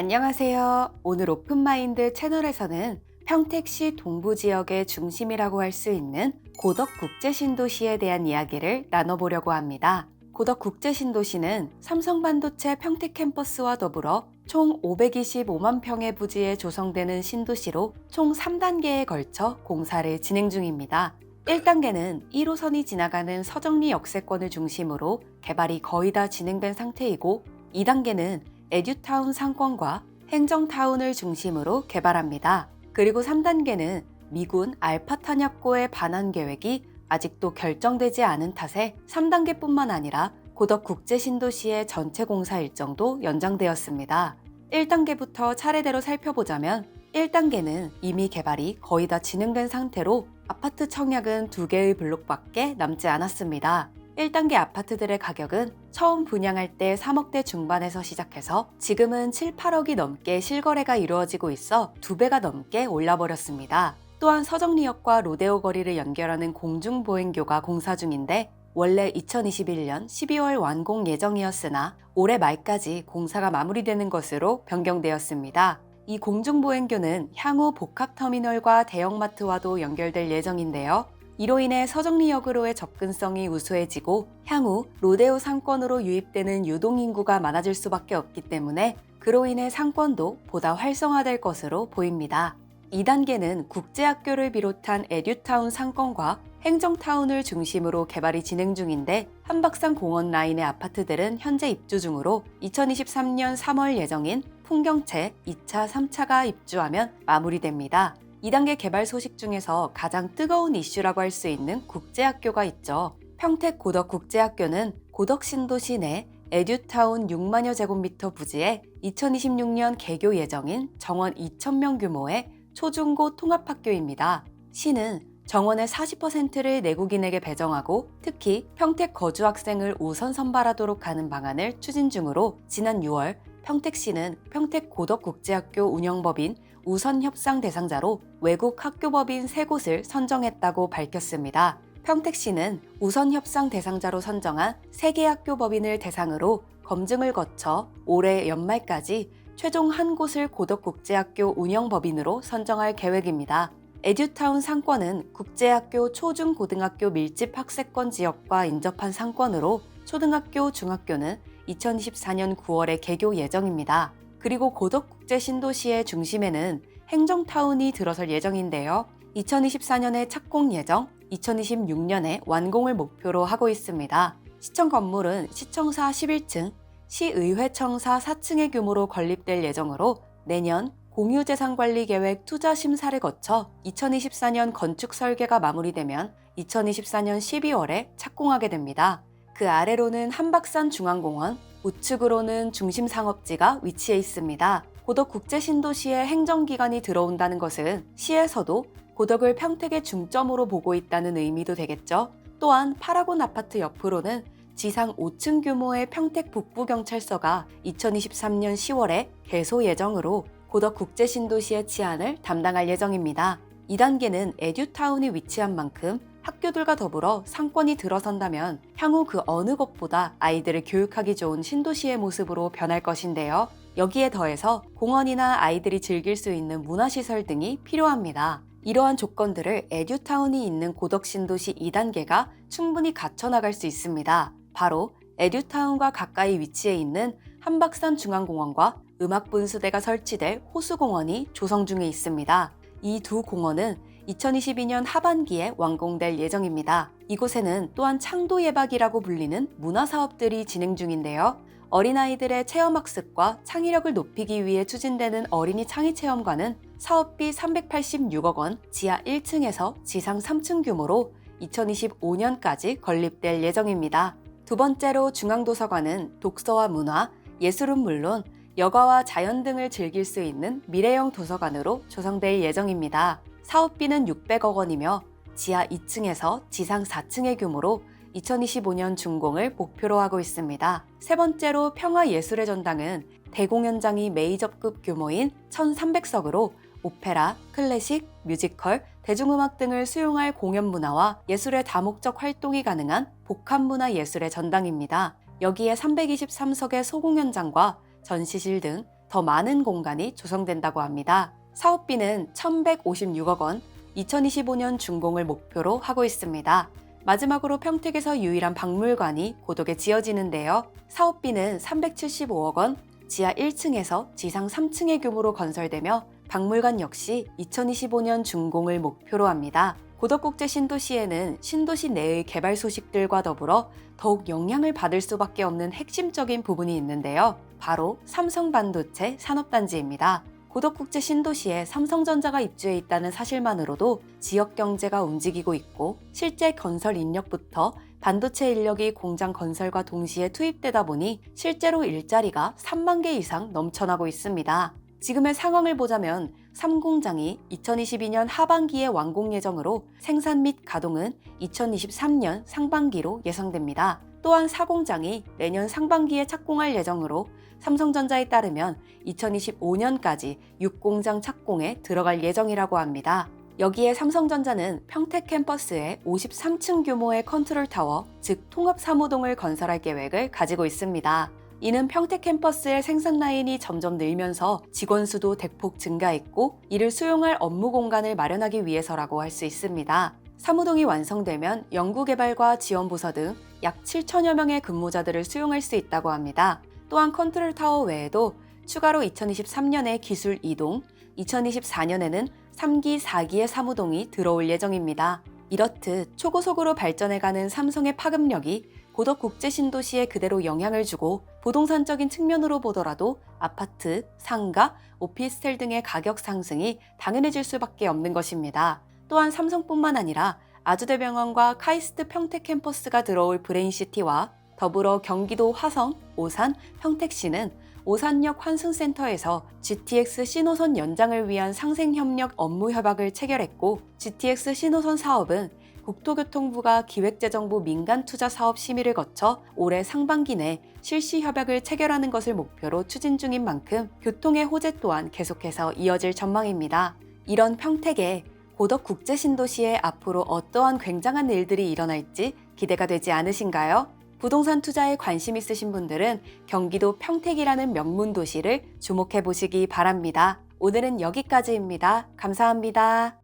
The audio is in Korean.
안녕하세요. 오늘 오픈마인드 채널에서는 평택시 동부 지역의 중심이라고 할 수 있는 고덕국제신도시에 대한 이야기를 나눠보려고 합니다. 고덕국제신도시는 삼성반도체 평택 캠퍼스와 더불어 총 525만 평의 부지에 조성되는 신도시로 총 3단계에 걸쳐 공사를 진행 중입니다. 1단계는 1호선이 지나가는 서정리 역세권을 중심으로 개발이 거의 다 진행된 상태이고 2단계는 에듀타운 상권과 행정타운을 중심으로 개발합니다. 그리고 3단계는 미군 알파 탄약고의 반환 계획이 아직도 결정되지 않은 탓에 3단계뿐만 아니라 고덕국제신도시의 전체 공사 일정도 연장되었습니다. 1단계부터 차례대로 살펴보자면 1단계는 이미 개발이 거의 다 진행된 상태로 아파트 청약은 2개의 블록밖에 남지 않았습니다. 1단계 아파트들의 가격은 처음 분양할 때 3억대 중반에서 시작해서 지금은 7, 8억이 넘게 실거래가 이루어지고 있어 2배가 넘게 올라버렸습니다. 또한 서정리역과 로데오 거리를 연결하는 공중보행교가 공사 중인데 원래 2021년 12월 완공 예정이었으나 올해 말까지 공사가 마무리되는 것으로 변경되었습니다. 이 공중보행교는 향후 복합터미널과 대형마트와도 연결될 예정인데요. 이로 인해 서정리역으로의 접근성이 우수해지고 향후 로데오 상권으로 유입되는 유동인구가 많아질 수밖에 없기 때문에 그로 인해 상권도 보다 활성화될 것으로 보입니다. 2단계는 국제학교를 비롯한 에듀타운 상권과 행정타운을 중심으로 개발이 진행 중인데 한박산 공원 라인의 아파트들은 현재 입주 중으로 2023년 3월 예정인 풍경채 2차, 3차가 입주하면 마무리됩니다. 2단계 개발 소식 중에서 가장 뜨거운 이슈라고 할 수 있는 국제학교가 있죠. 평택 고덕국제학교는 고덕신도시 내 에듀타운 6만여 제곱미터 부지에 2026년 개교 예정인 정원 2,000명 규모의 초중고 통합학교입니다. 시는 정원의 40%를 내국인에게 배정하고 특히 평택 거주 학생을 우선 선발하도록 하는 방안을 추진 중으로 지난 6월 평택시는 평택 고덕국제학교 운영법인 우선 협상 대상자로 외국 학교법인 3곳을 선정했다고 밝혔습니다. 평택시는 우선 협상 대상자로 선정한 3개 학교법인을 대상으로 검증을 거쳐 올해 연말까지 최종 한 곳을 고덕국제학교 운영법인으로 선정할 계획입니다. 에듀타운 상권은 국제학교 초중고등학교 밀집 학세권 지역과 인접한 상권으로 초등학교, 중학교는 2024년 9월에 개교 예정입니다. 그리고 고덕국제신도시의 중심에는 행정타운이 들어설 예정인데요. 2024년에 착공 예정, 2026년에 완공을 목표로 하고 있습니다. 시청 건물은 시청사 11층, 시의회청사 4층의 규모로 건립될 예정으로 내년 공유재산관리계획 투자심사를 거쳐 2024년 건축 설계가 마무리되면 2024년 12월에 착공하게 됩니다. 그 아래로는 한박산 중앙공원, 우측으로는 중심상업지가 위치해 있습니다. 고덕국제신도시에 행정기관이 들어온다는 것은 시에서도 고덕을 평택의 중점으로 보고 있다는 의미도 되겠죠. 또한 파라곤 아파트 옆으로는 지상 5층 규모의 평택 북부경찰서가 2023년 10월에 개소 예정으로 고덕국제신도시의 치안을 담당할 예정입니다. 2단계는 에듀타운이 위치한 만큼 학교들과 더불어 상권이 들어선다면 향후 그 어느 것보다 아이들을 교육하기 좋은 신도시의 모습으로 변할 것인데요. 여기에 더해서 공원이나 아이들이 즐길 수 있는 문화시설 등이 필요합니다. 이러한 조건들을 에듀타운이 있는 고덕신도시 2단계가 충분히 갖춰나갈 수 있습니다. 바로 에듀타운과 가까이 위치해 있는 한박산 중앙공원과 음악분수대가 설치될 호수공원이 조성 중에 있습니다. 이 두 공원은 2022년 하반기에 완공될 예정입니다. 이곳에는 또한 창도예박이라고 불리는 문화사업들이 진행 중인데요. 어린아이들의 체험학습과 창의력을 높이기 위해 추진되는 어린이 창의체험관은 사업비 386억 원, 지하 1층에서 지상 3층 규모로 2025년까지 건립될 예정입니다. 두 번째로 중앙도서관은 독서와 문화, 예술은 물론 여가와 자연 등을 즐길 수 있는 미래형 도서관으로 조성될 예정입니다. 사업비는 600억 원이며 지하 2층에서 지상 4층의 규모로 2025년 준공을 목표로 하고 있습니다. 세 번째로 평화예술의 전당은 대공연장이 메이저급 규모인 1,300석으로 오페라, 클래식, 뮤지컬, 대중음악 등을 수용할 공연 문화와 예술의 다목적 활동이 가능한 복합문화예술의 전당입니다. 여기에 323석의 소공연장과 전시실 등 더 많은 공간이 조성된다고 합니다. 사업비는 1,156억 원, 2025년 준공을 목표로 하고 있습니다. 마지막으로 평택에서 유일한 박물관이 고덕에 지어지는데요. 사업비는 375억 원, 지하 1층에서 지상 3층의 규모로 건설되며 박물관 역시 2025년 준공을 목표로 합니다. 고덕국제신도시에는 신도시 내의 개발 소식들과 더불어 더욱 영향을 받을 수밖에 없는 핵심적인 부분이 있는데요. 바로 삼성반도체 산업단지입니다. 고덕국제 신도시에 삼성전자가 입주해 있다는 사실만으로도 지역 경제가 움직이고 있고 실제 건설 인력부터 반도체 인력이 공장 건설과 동시에 투입되다 보니 실제로 일자리가 3만 개 이상 넘쳐나고 있습니다. 지금의 상황을 보자면 3공장이 2022년 하반기에 완공 예정으로 생산 및 가동은 2023년 상반기로 예상됩니다. 또한 4공장이 내년 상반기에 착공할 예정으로 삼성전자에 따르면 2025년까지 6공장 착공에 들어갈 예정이라고 합니다. 여기에 삼성전자는 평택 캠퍼스에 53층 규모의 컨트롤타워, 즉 통합사무동을 건설할 계획을 가지고 있습니다. 이는 평택 캠퍼스의 생산 라인이 점점 늘면서 직원 수도 대폭 증가했고 이를 수용할 업무 공간을 마련하기 위해서라고 할 수 있습니다. 사무동이 완성되면 연구개발과 지원부서 등 약 7천여 명의 근무자들을 수용할 수 있다고 합니다. 또한 컨트롤타워 외에도 추가로 2023년에 기술 이동, 2024년에는 3기, 4기의 사무동이 들어올 예정입니다. 이렇듯 초고속으로 발전해가는 삼성의 파급력이 고덕국제신도시에 그대로 영향을 주고 부동산적인 측면으로 보더라도 아파트, 상가, 오피스텔 등의 가격 상승이 당연해질 수밖에 없는 것입니다. 또한 삼성뿐만 아니라 아주대병원과 카이스트 평택 캠퍼스가 들어올 브레인시티와 더불어 경기도 화성, 오산, 평택시는 오산역 환승센터에서 GTX 신호선 연장을 위한 상생협력 업무 협약을 체결했고 GTX 신호선 사업은 국토교통부가 기획재정부 민간투자사업 심의를 거쳐 올해 상반기 내 실시 협약을 체결하는 것을 목표로 추진 중인 만큼 교통의 호재 또한 계속해서 이어질 전망입니다. 이런 평택에 고덕국제신도시에 앞으로 어떠한 굉장한 일들이 일어날지 기대가 되지 않으신가요? 부동산 투자에 관심 있으신 분들은 경기도 평택이라는 명문 도시를 주목해 보시기 바랍니다. 오늘은 여기까지입니다. 감사합니다.